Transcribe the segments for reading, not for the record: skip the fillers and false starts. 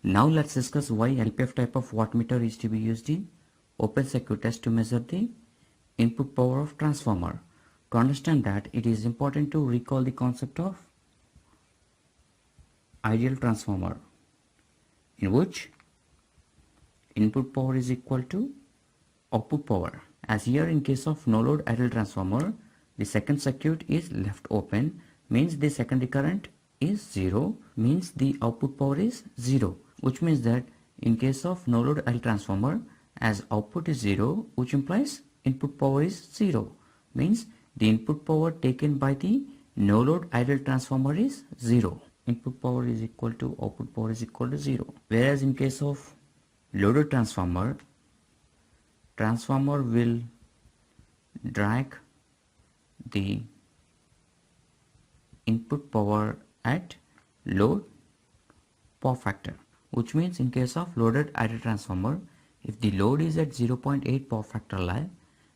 Now let's discuss why LPF type of wattmeter is to be used in open circuit test to measure the input power of transformer. To understand that, it is important to recall the concept of ideal transformer, in which input power is equal to output power. As here in case of no load ideal transformer, the second circuit is left open, means the secondary current is 0, means the output power is 0, which means that in case of no load ideal transformer, as output is 0, which implies input power is 0, means the input power taken by the no load ideal transformer is 0. Input power is equal to output power is equal to 0. Whereas in case of loaded transformer will drag the input power at load power factor, which means in case of loaded ideal transformer, if the load is at 0.8 power factor lag,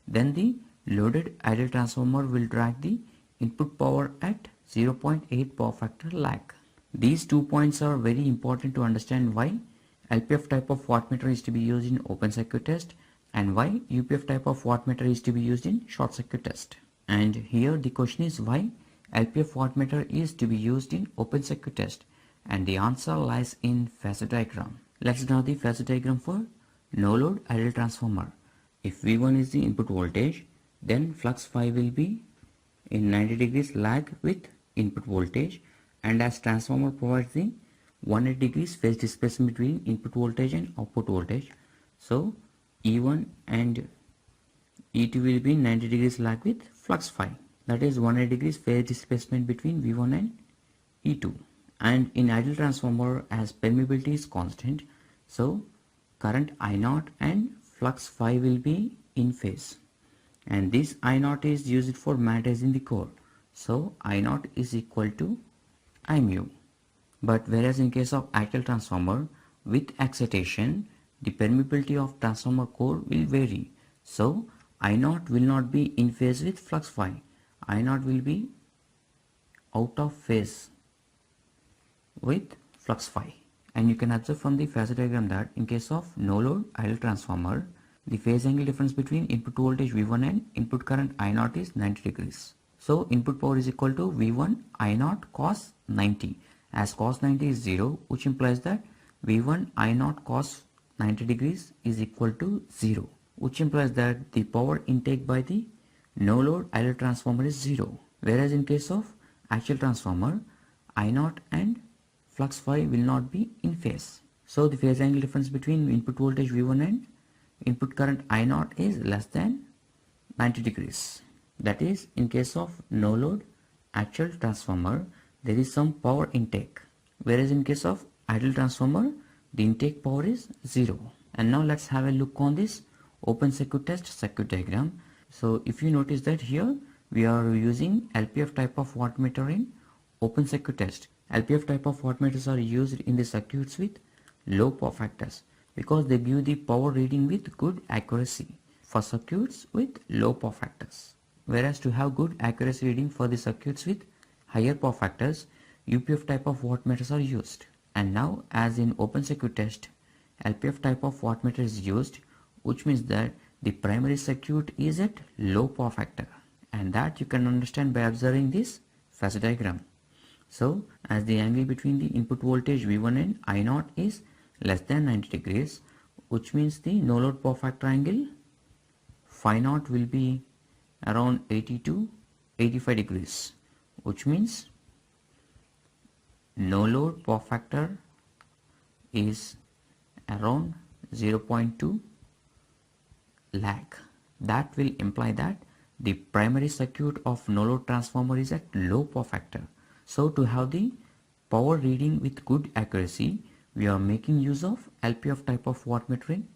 then the loaded ideal transformer will drag the input power at 0.8 power factor lag. These 2 points are very important to understand why LPF type of wattmeter is to be used in open circuit test and why UPF type of wattmeter is to be used in short circuit test. And here the question is why LPF wattmeter is to be used in open circuit test, and the answer lies in phasor diagram. Let's draw the phasor diagram for no load ideal transformer. If V1 is the input voltage, then flux phi will be in 90 degrees lag with input voltage, and as transformer provides the 180 degrees phase displacement between input voltage and output voltage, so E1 and E2 will be 90 degrees lag with flux phi, that is 180 degrees phase displacement between V1 and E2. And in ideal transformer, as permeability is constant, so current I0 and flux phi will be in phase, and this I0 is used for magnetizing the core, so I0 is equal to I mu. But whereas in case of actual transformer with excitation, the permeability of transformer core will vary, so I0 will not be in phase with flux phi, I0 will be out of phase with flux phi. And you can observe from the phasor diagram that in case of no load ideal transformer, the phase angle difference between input voltage V1 and input current I0 is 90 degrees. So input power is equal to V1 I0 cos 90, as cos 90 is 0, which implies that V1 I0 cos 90 degrees is equal to 0, which implies that the power intake by the no load ideal transformer is 0. Whereas in case of actual transformer, I0 and flux phi will not be in phase. So the phase angle difference between input voltage V1 and input current I0 is less than 90 degrees. That is, in case of no load actual transformer, there is some power intake, whereas in case of ideal transformer, the intake power is 0. And now let's have a look on this open circuit test circuit diagram. So if you notice that here we are using LPF type of wattmeter in open circuit test. LPF type of wattmeters are used in the circuits with low power factors because they give the power reading with good accuracy for circuits with low power factors. Whereas to have good accuracy reading for the circuits with higher power factors, UPF type of wattmeters are used. And now, as in open circuit test, LPF type of wattmeter is used, which means that the primary circuit is at low power factor, and that you can understand by observing this phasor diagram. So as the angle between the input voltage V1 and I0 is less than 90 degrees, which means the no load power factor angle phi naught will be around 80 to 85 degrees, which means no load power factor is around 0.2 lag. That will imply that the primary circuit of no load transformer is at low power factor. So to have the power reading with good accuracy, we are making use of LPF type of wattmeter in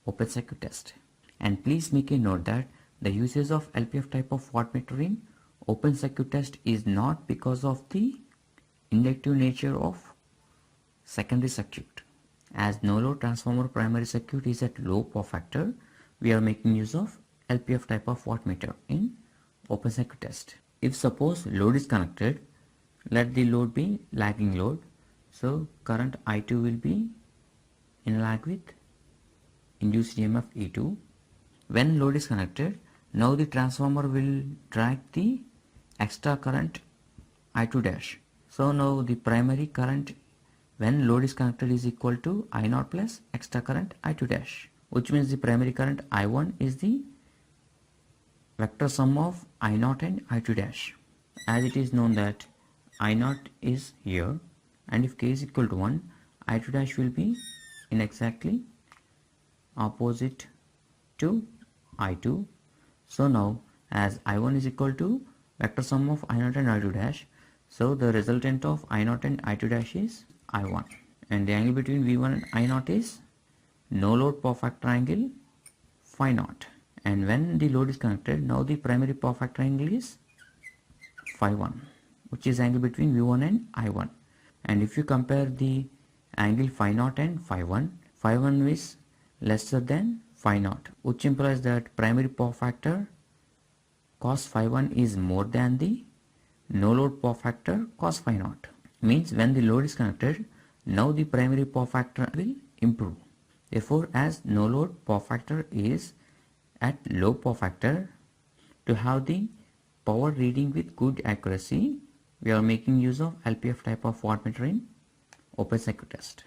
open circuit test. And please make a note that the usage of LPF type of wattmeter in open circuit test is not because of the inductive nature of secondary circuit. As no load transformer primary circuit is at low power factor, we are making use of LPF type of wattmeter in open circuit test. If suppose load is connected, let the load be lagging load, so current I2 will be in lag with induced EMF E2. When load is connected, now the transformer will drag the extra current I2 dash. So now the primary current when load is connected is equal to I0 plus extra current I2 dash, which means the primary current I1 is the vector sum of I0 and I2 dash, as it is known that I0 is here, and if k is equal to 1, I2 dash will be in exactly opposite to I2. So now as I1 is equal to vector sum of I0 and I2 dash, so the resultant of I0 and I2 dash is I1, and the angle between V1 and I0 is no load power factor angle phi naught. And when the load is connected, now the primary power factor angle is phi 1, which is angle between V1 and I1. And if you compare the angle phi naught and phi 1 is lesser than phi naught, which implies that primary power factor cos phi 1 is more than the no load power factor cos phi naught. Means when the load is connected, now the primary power factor will improve. Therefore, as no load power factor is at low power factor, to have the power reading with good accuracy, we are making use of LPF type of wattmeter in open circuit test.